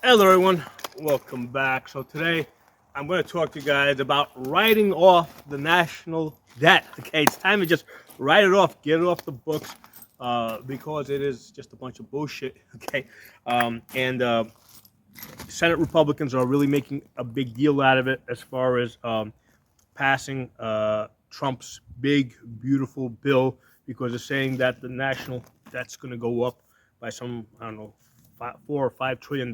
Hello everyone, welcome back. So today I'm going to talk to you guys about writing off the national debt. Okay, it's time to just write it off, get it off the books, because it is just a bunch of bullshit. Okay, and Senate Republicans are really making a big deal out of it as far as passing Trump's big, beautiful bill because they're saying that the national debt's going to go up by some, I don't know, $4 or $5 trillion.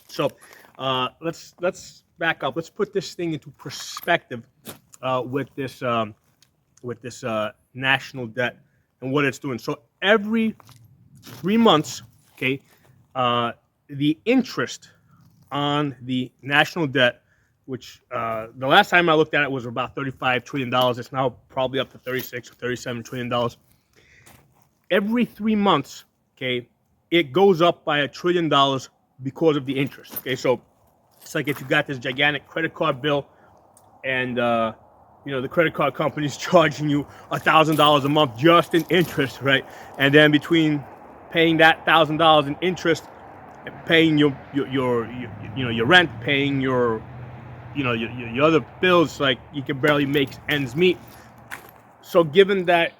So let's back up. Let's put this thing into perspective with this national debt and what it's doing. So every 3 months, okay, the interest on the national debt, which the last time I looked at it was about $35 trillion. It's now probably up to 36 or $37 trillion. Every 3 months, okay, it goes up by $1 trillion because of the interest. Okay, so it's like if you got this gigantic credit card bill, and the credit card company's charging you $1,000 a month just in interest, right? And then between paying that $1,000 in interest, and paying your rent, paying your other bills, like you can barely make ends meet. So given that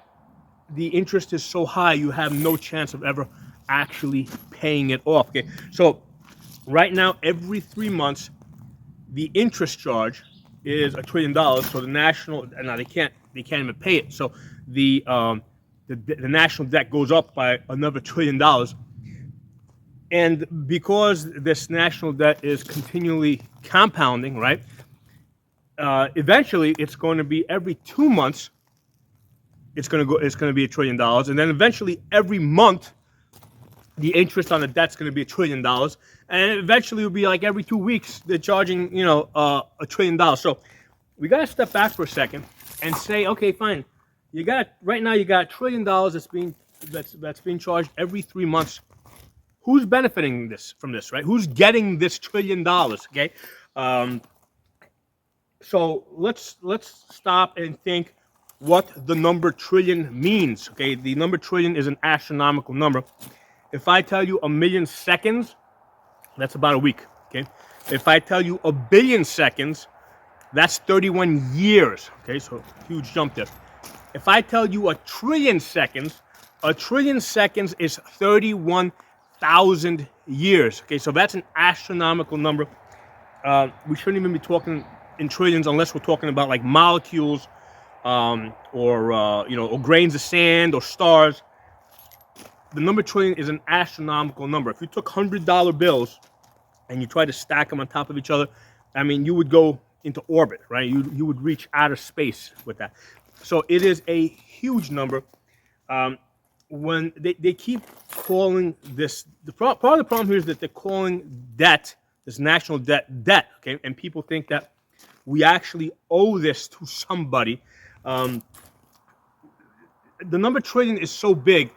the interest is so high, you have no chance of ever actually paying it off. Okay, so right now, every 3 months, the interest charge is $1 trillion. So the national, and now they can't even pay it. So the national debt goes up by another $1 trillion. And because this national debt is continually compounding, right? Eventually, it's going to be every 2 months. It's going to be $1 trillion, and then eventually every month, the interest on the debt's going to be $1 trillion, and eventually it'll be like every 2 weeks they're charging $1 trillion. So we got to step back for a second and say, okay, fine. Right now you got $1 trillion that's being charged every 3 months. Who's benefiting from this, right? Who's getting this $1 trillion? Okay, so let's stop and think what the number trillion means. Okay, the number trillion is an astronomical number. If I tell you 1,000,000 seconds, that's about a week. Okay, if I tell you 1,000,000,000 seconds, that's 31 years. Okay, so huge jump there. If I tell you 1,000,000,000,000 seconds, 1,000,000,000,000 seconds is 31,000 years. Okay, so that's an astronomical number. We shouldn't even be talking in trillions unless we're talking about like molecules, or grains of sand or stars. The number trillion is an astronomical number. If you took $100 bills and you tried to stack them on top of each other, I mean, you would go into orbit, right? You would reach outer space with that. So it is a huge number. When they keep calling this, part of the problem here is that they're calling debt, this national debt, okay? And people think that we actually owe this to somebody. The number trillion is so big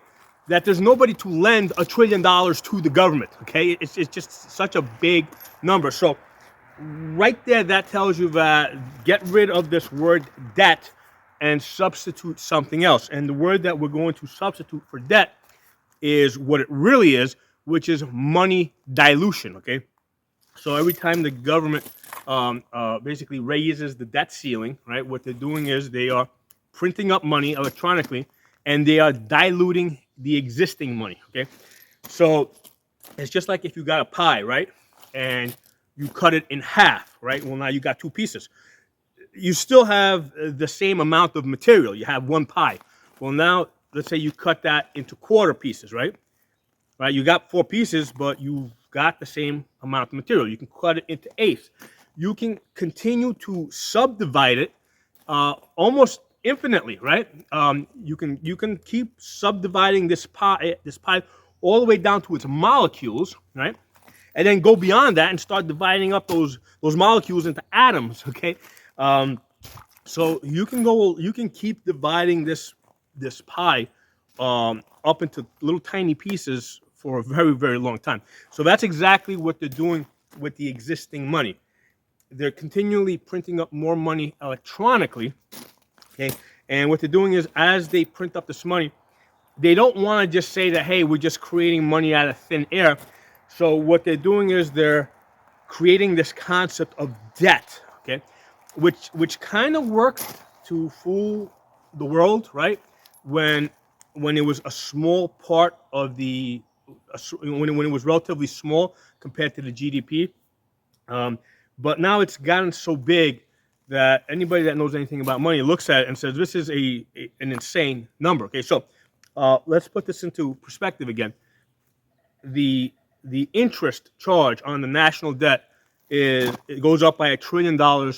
that there's nobody to lend $1 trillion to the government. Okay, it's just such a big number. So right there, that tells you that get rid of this word debt and substitute something else. And the word that we're going to substitute for debt is what it really is, which is money dilution. Okay, so every time the government basically raises the debt ceiling, right, what they're doing is they are printing up money electronically, and they are diluting the existing money. Okay, so it's just like if you got a pie, right, and you cut it in half, right? Well, now you got two pieces. You still have the same amount of material. You have one pie. Well, now let's say you cut that into quarter pieces, right? Right, you got 4 pieces, but you've got the same amount of material. You can cut it into eighths. You can continue to subdivide it almost infinitely, right? You can keep subdividing this pie all the way down to its molecules, right? And then go beyond that and start dividing up those molecules into atoms. Okay, so you can keep dividing this pie up into little tiny pieces for a very, very long time. So that's exactly what they're doing with the existing money. They're continually printing up more money electronically. Okay, and what they're doing is, as they print up this money, they don't want to just say that, hey, we're just creating money out of thin air. So what they're doing is they're creating this concept of debt, okay, which kind of worked to fool the world, right? When when it was a small part of when it was relatively small compared to the GDP. Um, but now it's gotten so big that anybody that knows anything about money looks at it and says this is an insane number. Okay, so let's put this into perspective again. The interest charge on the national debt it goes up by $1 trillion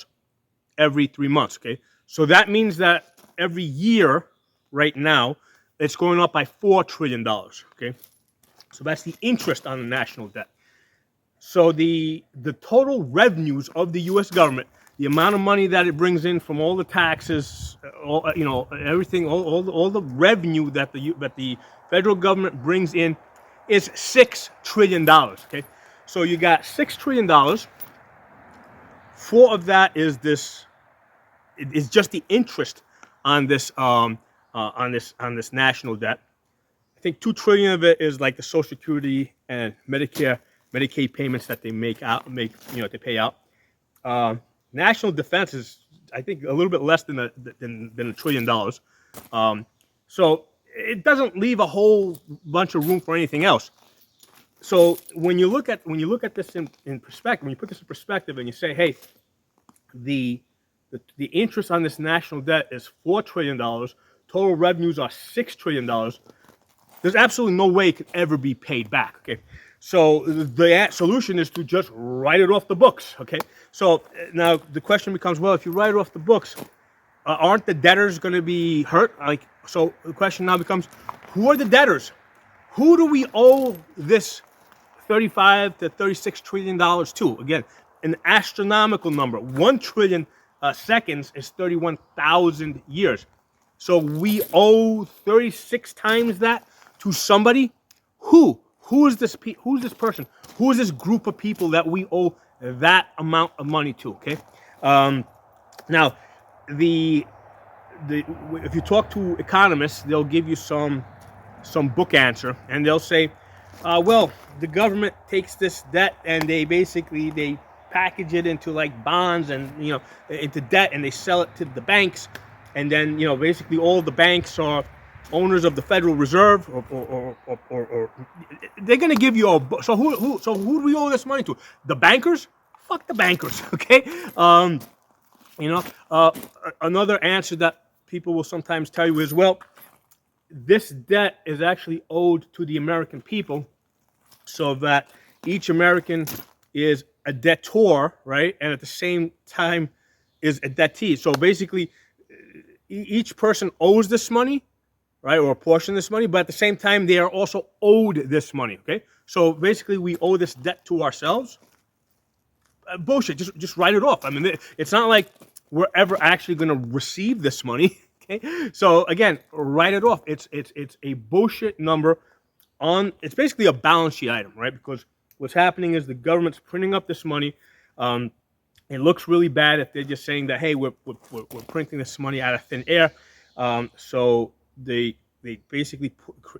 every 3 months. Okay, so that means that every year, right now, it's going up by $4 trillion. Okay, so that's the interest on the national debt. So the total revenues of the U.S. government, the amount of money that it brings in from all the taxes, everything, all the revenue that the federal government brings in, is $6 trillion. Okay, so you got $6 trillion. Four of that is this. It is just the interest on this national debt. I think 2 trillion of it is like the Social Security and Medicaid payments that they they pay out. National defense is, I think, a little bit less than $1 trillion. So it doesn't leave a whole bunch of room for anything else. So when you look at this in perspective, when you put this in perspective, and you say, hey, the interest on this national debt is $4 trillion. Total revenues are $6 trillion. There's absolutely no way it could ever be paid back. Okay, so the solution is to just write it off the books. Okay, so now the question becomes, well, if you write it off the books, aren't the debtors going to be hurt? So the question now becomes, who are the debtors? Who do we owe this $35 to $36 trillion to? Again, an astronomical number. 1 trillion seconds is 31,000 years. So we owe 36 times that to somebody. Who is this person? Who is this group of people that we owe that amount of money to? Okay. Now, if you talk to economists, they'll give you some book answer, and they'll say, well, the government takes this debt and they package it into like bonds and into debt, and they sell it to the banks, and then basically all the banks are owners of the Federal Reserve, or they're going to give you so who do we owe this money to? The bankers? Fuck the bankers, okay? Another answer that people will sometimes tell you is, well, this debt is actually owed to the American people, so that each American is a debtor, right? And at the same time is a debtee. So basically, each person owes this money, right? Or a portion of this money, but at the same time, they are also owed this money, okay? So basically, we owe this debt to ourselves. Bullshit, just write it off. I mean, it's not like we're ever actually going to receive this money, okay? So again, write it off. It's a bullshit number it's basically a balance sheet item, right? Because what's happening is the government's printing up this money. It looks really bad if they're just saying that, hey, we're printing this money out of thin air. So they basically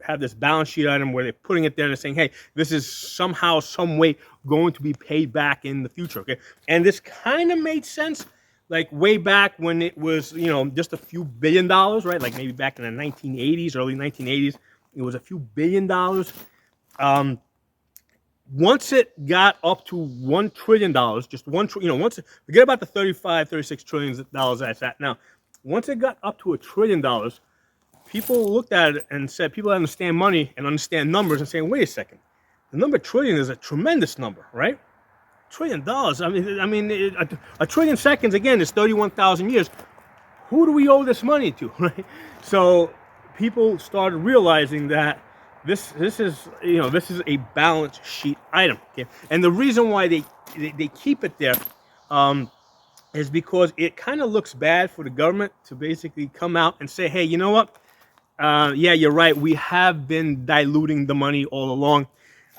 have this balance sheet item where they're putting it there and they're saying, hey, this is somehow, some way going to be paid back in the future, okay? And this kind of made sense, like way back when it was, just a few $1 billion, right? Like maybe back in the 1980s, early 1980s, it was a few $1 billion. Once it got up to $1 trillion, just forget about the 35, 36 trillion dollars that's at now. Once it got up to $1 trillion, people looked at it and said, people that understand money and understand numbers and saying, wait a second, the number trillion is a tremendous number, right? $1 trillion. A trillion seconds, again, is 31,000 years. Who do we owe this money to, right? So people started realizing that this is a balance sheet item, okay? And the reason why they keep it there is because it kind of looks bad for the government to basically come out and say, hey, you know what? Yeah, you're right. We have been diluting the money all along.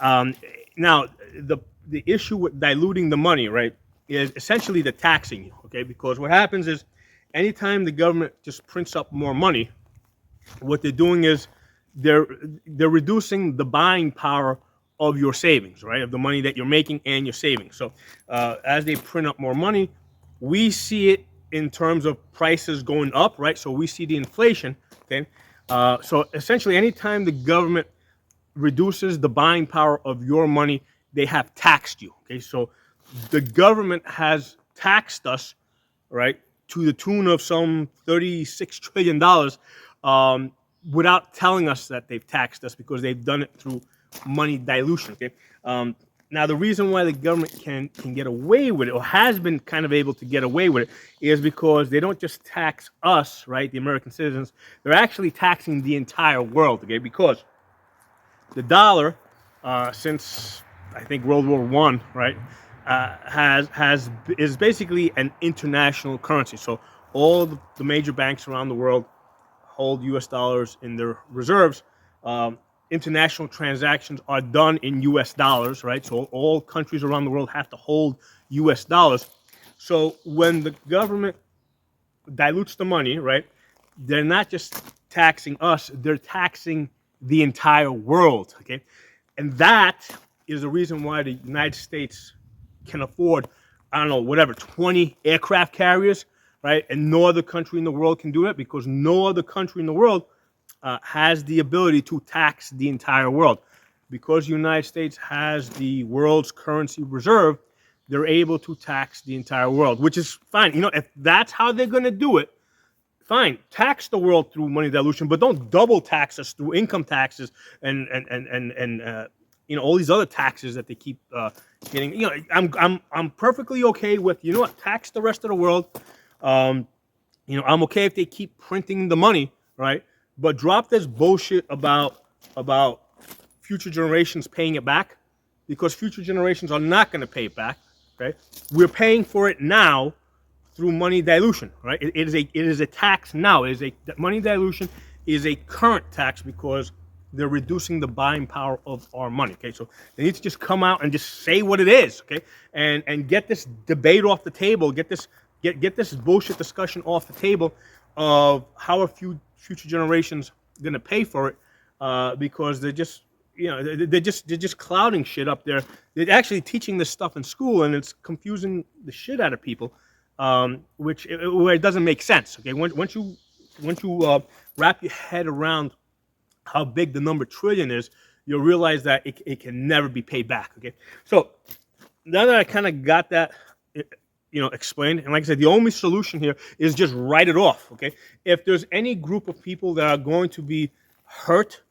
Now, the issue with diluting the money, right, is essentially the taxing you, okay? Because what happens is anytime the government just prints up more money, what they're doing is they're reducing the buying power of your savings, right? Of the money that you're making and your savings. So as they print up more money, we see it in terms of prices going up, right? So we see the inflation, okay? So essentially, anytime the government reduces the buying power of your money, they have taxed you, okay? So the government has taxed us, right, to the tune of some $36 trillion without telling us that they've taxed us, because they've done it through money dilution, okay? Now, the reason why the government can get away with it, or has been kind of able to get away with it, is because they don't just tax us, right, the American citizens. They're actually taxing the entire world, okay? Because the dollar, since I think World War I, right, is basically an international currency. So all the major banks around the world hold U.S. dollars in their reserves. International transactions are done in U.S. dollars, right? So all countries around the world have to hold U.S. dollars. So when the government dilutes the money, right, they're not just taxing us, they're taxing the entire world, okay? And that is the reason why the United States can afford, I don't know, whatever, 20 aircraft carriers, right? And no other country in the world can do it, because no other country in the world has the ability to tax the entire world. Because the United States has the world's currency reserve, they're able to tax the entire world, which is fine. You know, if that's how they're going to do it, fine, tax the world through money dilution, but don't double tax us through income taxes and you know, all these other taxes that they keep getting. You know, I'm perfectly okay with, you know what, tax the rest of the world. You know, I'm okay if they keep printing the money, right? But drop this bullshit about future generations paying it back, because future generations are not going to pay it back. Okay, we're paying for it now through money dilution, right? It is a tax now. Money dilution is a current tax, because they're reducing the buying power of our money. Okay, so they need to just come out and just say what it is, okay, and get this debate off the table. Get this bullshit discussion off the table of how a few future generations going to pay for it, because they're just, you know, they're just clouding shit up there. They're actually teaching this stuff in school, and it's confusing the shit out of people, where it doesn't make sense. Okay, once you wrap your head around how big the number trillion is, you'll realize that it can never be paid back. Okay, so now that I kind of got that, you know, explained, and like I said, the only solution here is just write it off. Okay, if there's any group of people that are going to be hurt,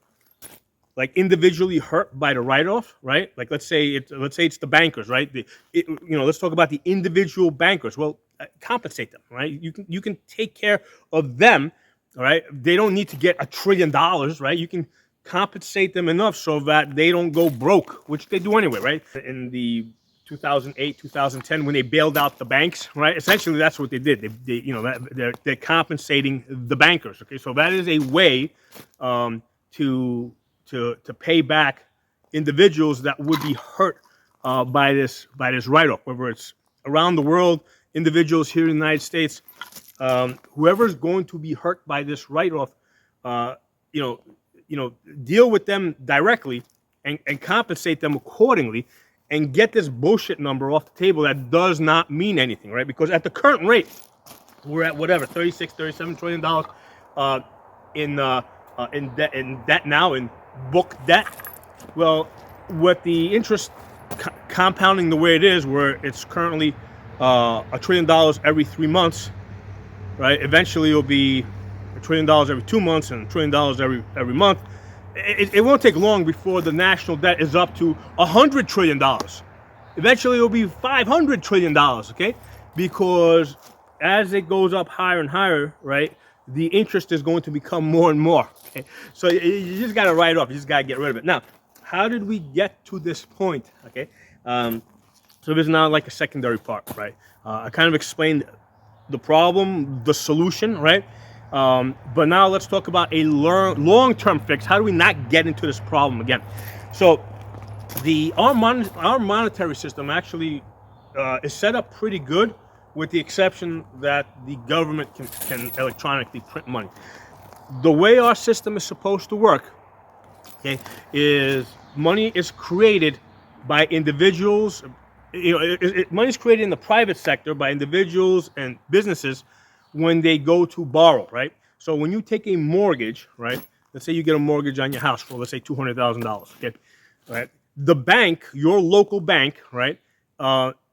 like individually hurt by the write-off, right? Like let's say it's the bankers, right? You know, let's talk about the individual bankers. Well, compensate them, right? You can take care of them, all right? They don't need to get $1 trillion, right? You can compensate them enough so that they don't go broke, which they do anyway, right? In the 2008, 2010, when they bailed out the banks, right? Essentially, that's what they did. They you know, they're compensating the bankers. Okay, so that is a way to pay back individuals that would be hurt by this write-off, whether it's around the world, individuals here in the United States, whoever's going to be hurt by this write-off, you know, deal with them directly and compensate them accordingly, and get this bullshit number off the table that does not mean anything, right? Because at the current rate, we're at whatever, $37 trillion in debt now, in book debt. Well, with the interest compounding the way it is, where it's currently $1 trillion every 3 months, right? Eventually, it'll be $1 trillion every 2 months and $1 trillion every month. It won't take long before the national debt is up to $100 trillion. Eventually, it'll be $500 trillion, okay? Because as it goes up higher and higher, right, the interest is going to become more and more, okay? So you just got to write it off. You just got to get rid of it. Now, how did we get to this point, okay? So there's now like a secondary part, right? I kind of explained the problem, the solution, right? But now let's talk about a long-term fix. How do we not get into this problem again? So our monetary system actually is set up pretty good, with the exception that the government can electronically print money. The way our system is supposed to work, okay, is money is created by individuals. Money is created in the private sector by individuals and businesses when they go to borrow, right? So when you take a mortgage, right? Let's say you get a mortgage on your house for, let's say, $200,000. Okay, right? The bank, your local bank, right,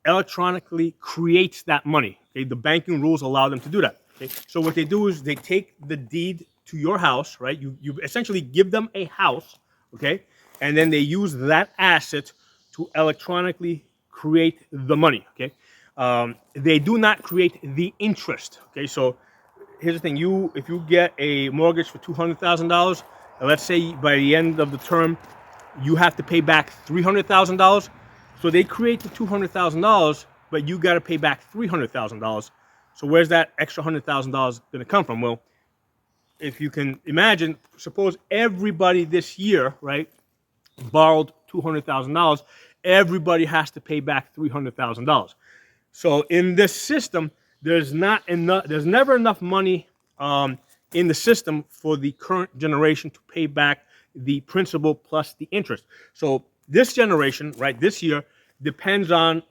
electronically creates that money. Okay, the banking rules allow them to do that. Okay, so what they do is they take the deed to your house, right? You essentially give them a house, okay, and then they use that asset to electronically create the money. Okay, they do not create the interest. Okay, so here's the thing: if you get a mortgage for $200,000, let's say by the end of the term, you have to pay back $300,000. So they create the $200,000, but you got to pay back $300,000. So where's that extra $100,000 going to come from? Well, if you can imagine, suppose everybody this year, right, borrowed $200,000, everybody has to pay back $300,000. So in this system, there's never enough money in the system for the current generation to pay back the principal plus the interest. So this generation, right, this year, depends on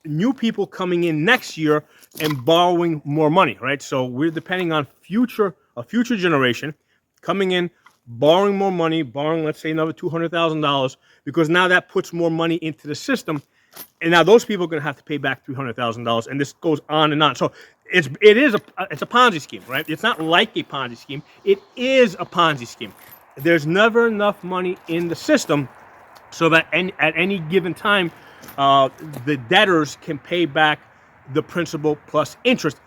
new people coming in next year and borrowing more money, right? So we're depending on a future generation coming in, borrowing more money, borrowing, let's say, another $200,000, because now that puts more money into the system, and now those people are going to have to pay back $300,000, and this goes on and on. So it's a Ponzi scheme, right? It's not like a Ponzi scheme. It is a Ponzi scheme. There's never enough money in the system so that at any given time, the debtors can pay back the principal plus interest.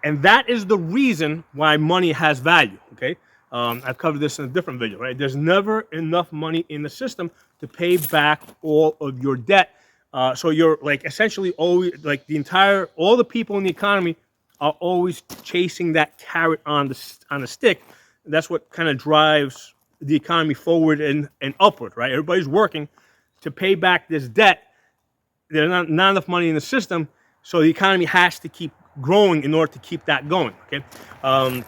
And that is the reason why money has value, okay? I've covered this in a different video, right? There's never enough money in the system to pay back all of your debt. So you're like essentially always, like all the people in the economy are always chasing that carrot on the stick. That's what kind of drives the economy forward and upward, right? Everybody's working to pay back this debt. There's not enough money in the system, so the economy has to keep growing in order to keep that going. Okay, and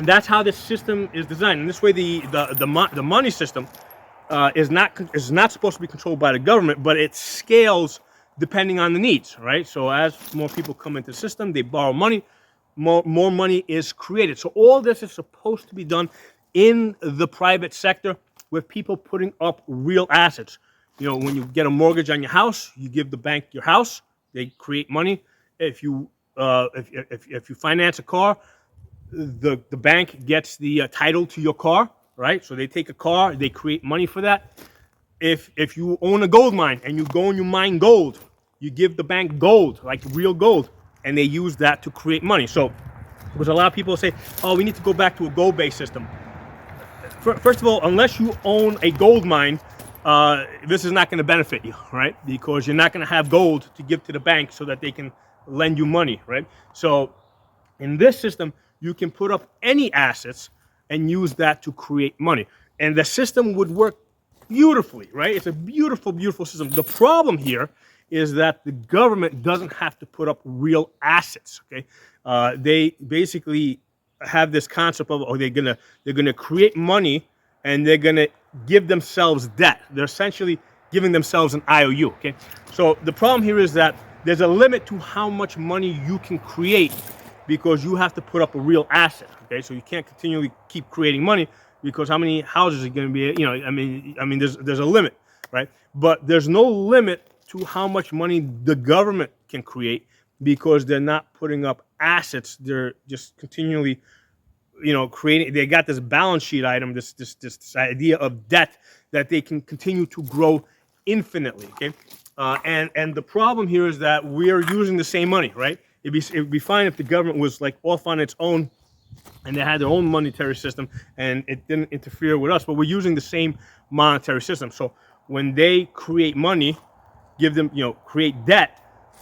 that's how this system is designed. And this way, the money system is not supposed to be controlled by the government, but it scales depending on the needs. Right. So as more people come into the system, they borrow money, more money is created. So all this is supposed to be done in the private sector with people putting up real assets. You know, when you get a mortgage on your house, you give the bank your house. They create money. If you finance a car, the bank gets the title to your car, right? So they take a car, they create money for that. If you own a gold mine and you go and you mine gold, you give the bank gold, like real gold, and they use that to create money. So, because a lot of people say, oh, we need to go back to a gold-based system. First of all, unless you own a gold mine, this is not going to benefit you, right? Because you're not going to have gold to give to the bank so that they can lend you money, right? So in this system, you can put up any assets and use that to create money. And the system would work beautifully, right? It's a beautiful, beautiful system. The problem here is that the government doesn't have to put up real assets, okay? They basically have this concept of, they're gonna create money and they're gonna give themselves debt. They're essentially giving themselves an IOU, okay? So the problem here is that there's a limit to how much money you can create because you have to put up a real asset, okay? So you can't continually keep creating money because how many houses are going to be, I mean, there's a limit, right? But there's no limit to how much money the government can create because they're not putting up assets. They're just continually, creating. They got this balance sheet item, this idea of debt that they can continue to grow infinitely. Okay, and the problem here is that we are using the same money, right? It'd be fine if the government was like off on its own and they had their own monetary system and it didn't interfere with us, but we're using the same monetary system. So when they create money, create debt,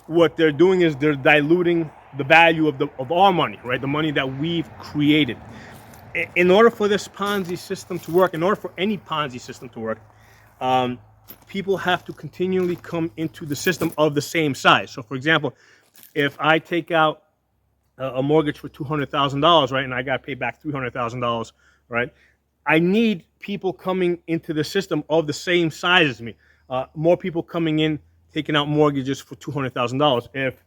what they're doing is they're diluting the value of our money, right? The money that we've created. In order for this Ponzi system to work, in order for any Ponzi system to work, people have to continually come into the system of the same size. So for example, if I take out a mortgage for $200,000, right, and I got to pay back $300,000, right, I need people coming into the system of the same size as me. More people coming in, taking out mortgages for $200,000. If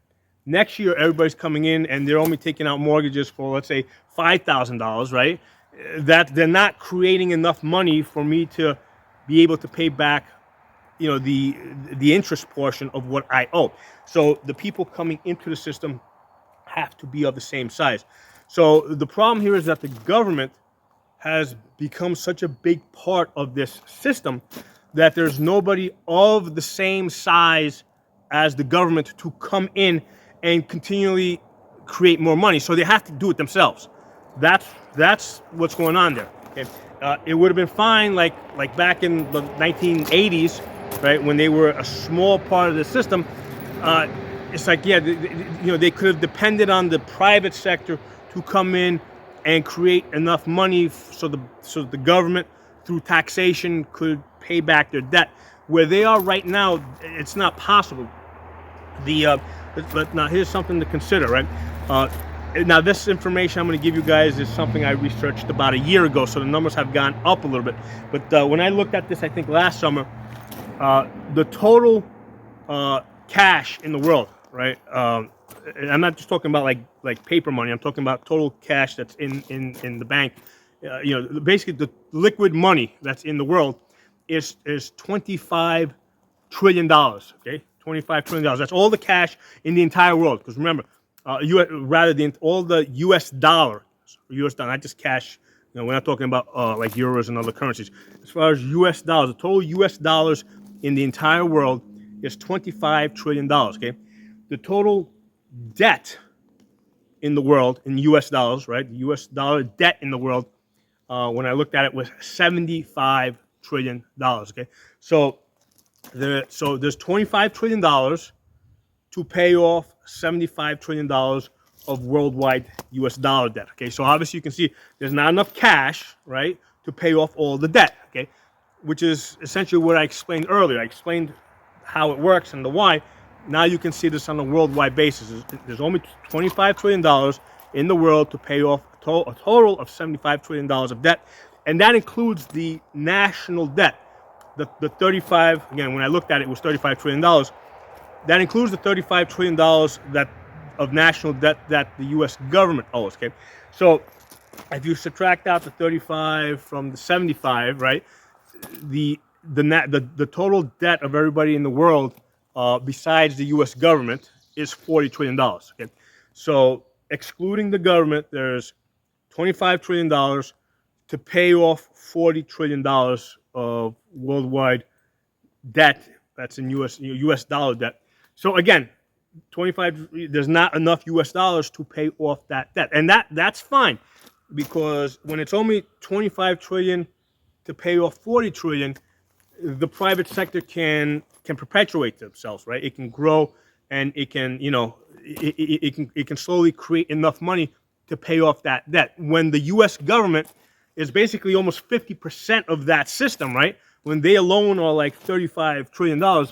next year everybody's coming in and they're only taking out mortgages for, let's say, $5,000, right? That they're not creating enough money for me to be able to pay back, the interest portion of what I owe. So the people coming into the system have to be of the same size. So the problem here is that the government has become such a big part of this system that there's nobody of the same size as the government to come in and continually create more money. So they have to do it themselves. That's what's going on there. Okay? It would have been fine like back in the 1980s, right, when they were a small part of the system. It's like, yeah, they could have depended on the private sector to come in and create enough money so the government, through taxation, could pay back their debt. Where they are right now, it's not possible. But now here's something to consider, right? Now this information I'm going to give you guys is something I researched about a year ago, so the numbers have gone up a little bit. But when I looked at this, I think last summer, the total cash in the world, right? And I'm not just talking about like paper money. I'm talking about total cash that's in the bank. Basically the liquid money that's in the world is $25 trillion. Okay, $25 trillion. That's all the cash in the entire world. Because remember, all the U.S. dollar, not just cash. We're not talking about like euros and other currencies. As far as U.S. dollars, the total U.S. dollars in the entire world is $25 trillion. Okay, the total debt in the world in U.S. dollars, right? The U.S. dollar debt in the world, when I looked at it, was $75 trillion. Okay, so there's $25 trillion to pay off $75 trillion of worldwide U.S. dollar debt. Okay, so obviously you can see there's not enough cash, right, to pay off all the debt. Okay, which is essentially what I explained earlier. I explained how it works and the why. Now you can see this on a worldwide basis. There's only $25 trillion in the world to pay off a total of $75 trillion of debt. And that includes the national debt. The 35, again, when I looked at it, it was $35 trillion. That includes the $35 trillion of national debt that the U.S. government owes. Okay, so if you subtract out the 35 from the 75, right, the total debt of everybody in the world, besides the U.S. government, is $40 trillion. Okay, so excluding the government, there's $25 trillion to pay off $40 trillion of worldwide debt. That's in U.S. dollar debt. So again, there's not enough U.S. dollars to pay off that debt, and that's fine, because when it's only $25 trillion to pay off $40 trillion, the private sector can perpetuate themselves, right? It can grow, and it can it can slowly create enough money to pay off that debt. When the U.S. government is basically almost 50% of that system, right? When they alone are like $35 trillion,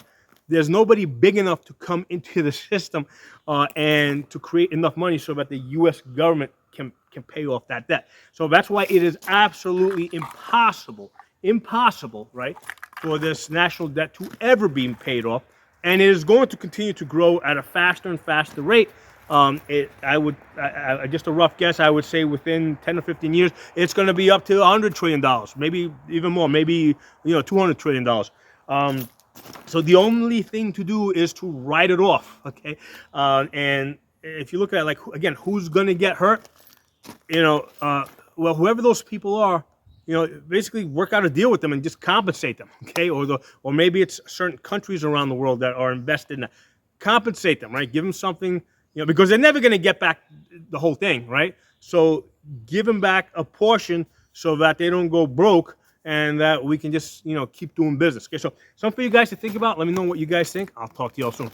there's nobody big enough to come into the system and to create enough money so that the U.S. government can pay off that debt. So that's why it is absolutely impossible, right, for this national debt to ever be paid off. And it is going to continue to grow at a faster and faster rate. Just a rough guess, I would say within 10 or 15 years, it's going to be up to $100 trillion, maybe even more, maybe $200 trillion. So the only thing to do is to write it off, okay? And if you look at again, who's going to get hurt? Well, whoever those people are, basically work out a deal with them and just compensate them, okay? Or maybe it's certain countries around the world that are invested in that. Compensate them, right? Give them something, because they're never going to get back the whole thing, right? So give them back a portion so that they don't go broke, and that we can just, keep doing business. Okay, so something for you guys to think about. Let me know what you guys think. I'll talk to you all soon.